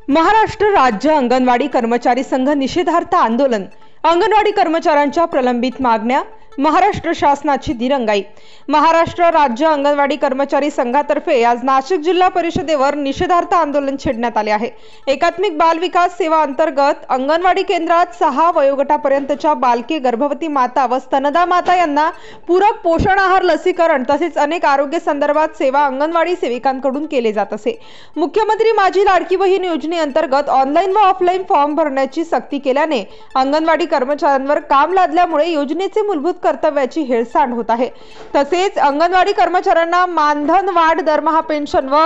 महाराष्ट्र राज्य अंगणवाडी कर्मचारी संघ निषेधार्थ आंदोलन, अंगणवाडी कर्मचाऱ्यांच्या प्रलंबित मागण्या, महाराष्ट्र शासनाची दिरंगाई। महाराष्ट्र राज्य अंगणवाडी कर्मचारी संघातर्फे आज नाशिक जिल्हा परिषदेवर निषेधार्थ आंदोलन छेडण्यात आले आहे। एकात्मिक बाल विकास सेवा अंतर्गत अंगणवाडी केंद्रात 6 वयोगटापर्यंतच्या बालके, गर्भवती माता व स्तनदा माता यांना पूरक पोषण आहार, लसीकरण तसेच अनेक आरोग्य संदर्भात सेवा अंगणवाडी सेविकांकडून केले जात असे। मुख्यमंत्री माझी लाडकी बहीण योजनेअंतर्गत ऑनलाईन व ऑफलाईन फॉर्म भरण्याची सक्ती केल्याने अंगणवाडी कर्मचाऱ्यांवर काम लादल्यामुळे योजनेचे मूलभूत कर्तव्याची हेळसांड होत आहे। तसेच अंगणवाडी कर्मचाऱ्यांना मानधन वाढ, दरमहा पेन्शन व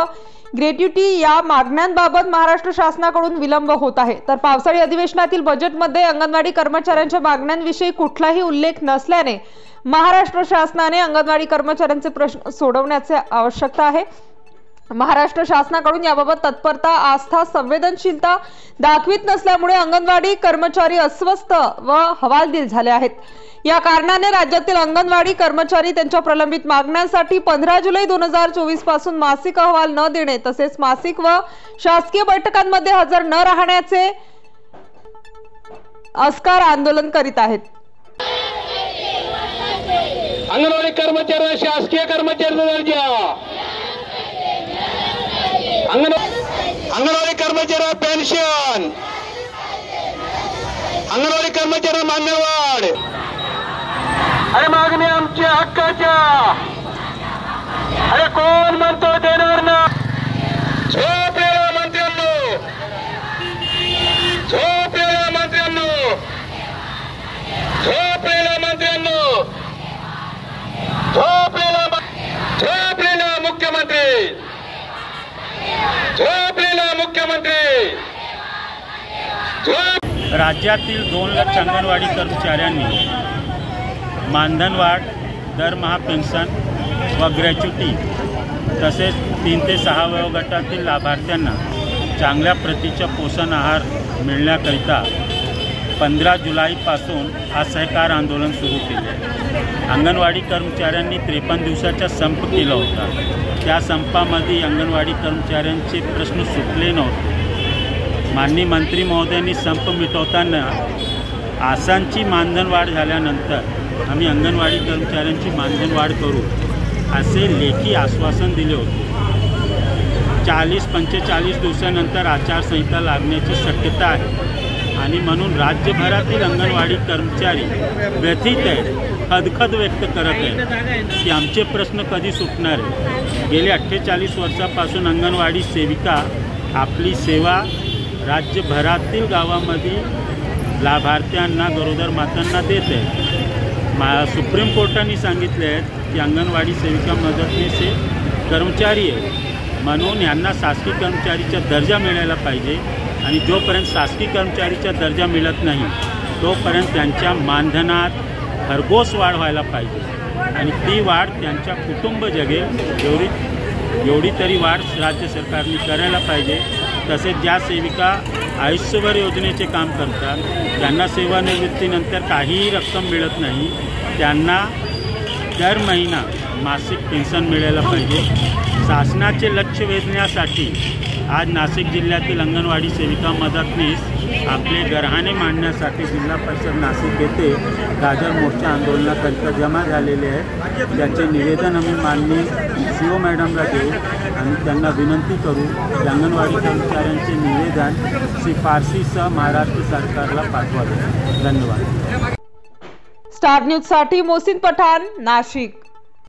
ग्रॅच्युटी या मागण्यांबाबत महाराष्ट्र शासनाकडून विलंब होत आहे। तर पावसाळी अधिवेशनातील बजेटमध्ये अंगणवाडी कर्मचाऱ्यांच्या मागण्यांविषयी कुठलाही उल्लेख नसल्याने महाराष्ट्र शासनाने अंगणवाडी कर्मचाऱ्यांचे प्रश्न सोडवण्याची आवश्यकता आहे। महाराष्ट्र शासनाकडून याबाबत तत्परता, आस्था, संवेदनशीलता दाखवित नसल्यामुळे अंगणवाडी कर्मचारी अस्वस्थ व हवालदिल झाले आहेत। या कारणाने राज्यातील अंगणवाडी कर्मचारी त्यांच्या प्रलंबित मागण्यांसाठी 15 जुलै 2024 पासून मासिक अहवाल न देणे तसेच मासिक व शासकीय बैठकांमध्ये हजर न राहण्याचे अस्कार आंदोलन करीत आहेत। अंगणवाडी कर्मचारी शासकीय कर्मचारी दर्जा, अंगणवाडी कर्मचारी पेन्शन, अंगणवाडी कर्मचारी मानधन वाढ, अरे मागणी आमच्या हक्काच्या, अरे कोण म्हणतो देणार ना? झोपलेल्या मंत्र्यांनो, झोपलेल्या मंत्र्यांनो, झोपलेल्या मंत्र्यांनो, झोपलेल्या मुख्यमंत्री, झोपलेला मुख्यमंत्री। राज्यातील 2 लाख अंगणवाडी कर्मचाऱ्यांनी मानधन वाढ, दरमहा पेन्शन व ग्रॅच्युटी तसेच 3 ते 6 वयोगटातील लाभार्थ्यांना चांगल्या प्रतीचा पोषण आहार मिळण्याकरिता 15 जुलैपासून असहकार आंदोलन सुरू केले। अंगणवाडी कर्मचाऱ्यांनी 53 दिवसाचा संप केला होता। त्या संपामध्ये अंगणवाडी कर्मचाऱ्यांचे प्रश्न सुटले नव्हते। माननीय मंत्री महोदयांनी संप मिटवताना आसांची मानधन वाढ झाल्यानंतर आम्ही अंगणवाडी कर्मचाऱ्यांची मानधन वाढ करू असे लेखी आश्वासन दिले होते। 40-45 दिवसानंतर आचारसंहिता लागण्याची शक्यता आहे आणि म्हणून राज्यभरातील अंगणवाडी कर्मचारी व्यथित आहेत, खदखद व्यक्त करत आहेत की आमचे प्रश्न कधी सुटणार आहे। गेले 48 वर्षापासून अंगणवाडी सेविका आपली सेवा राज्यभरातील गावामध्ये लाभार्थ्यांना, गरोदर मातांना देत आहेत। सुप्रीम कोर्टाने सांगितले आहे की अंगणवाडी सेविका मदतनीस कर्मचारी आहे म्हणून यांना शासकीय कर्मचारीचा दर्जा मिळायला पाहिजे आणि जोपर्यंत शासकीय कर्मचारीचा दर्जा मिळत नाही तोपर्यंत त्यांच्या मानधनात खरगोश वाढ व्हायला पाहिजे आणि ती वाढ त्यांच्या कुटुंब जगेल एवढी तरी वाढ राज्य सरकारने करायला पाहिजे। तसेच ज्या सेविका आयुष्यभर योजनेचे काम करतात त्यांना सेवानिवृत्तीनंतर काहीही रक्कम मिळत नाही, त्यांना दर महिना मासिक पेन्शन मिळायला पाहिजे। शासनाचे लक्ष वेधण्यासाठी आज नाशिक जिल्ह्यातील अंगणवाडी सेविका मदतनीस आपले गरहाणे मांडण्यासाठी जिल्हा परिषद नाशिक येथे गाजर मोर्चा आंदोलनाकरिता जमा झालेले आहेत। त्याचे निवेदन आम्ही माननीय CO मॅडमला देऊ आणि त्यांना विनंती करू की अंगणवाडी कर्मचाऱ्यांचे निवेदन शिफारसीसह महाराष्ट्र सरकारला पाठवावे। धन्यवाद। स्टार न्यूज साठी मोहसिन पठाण, नाशिक।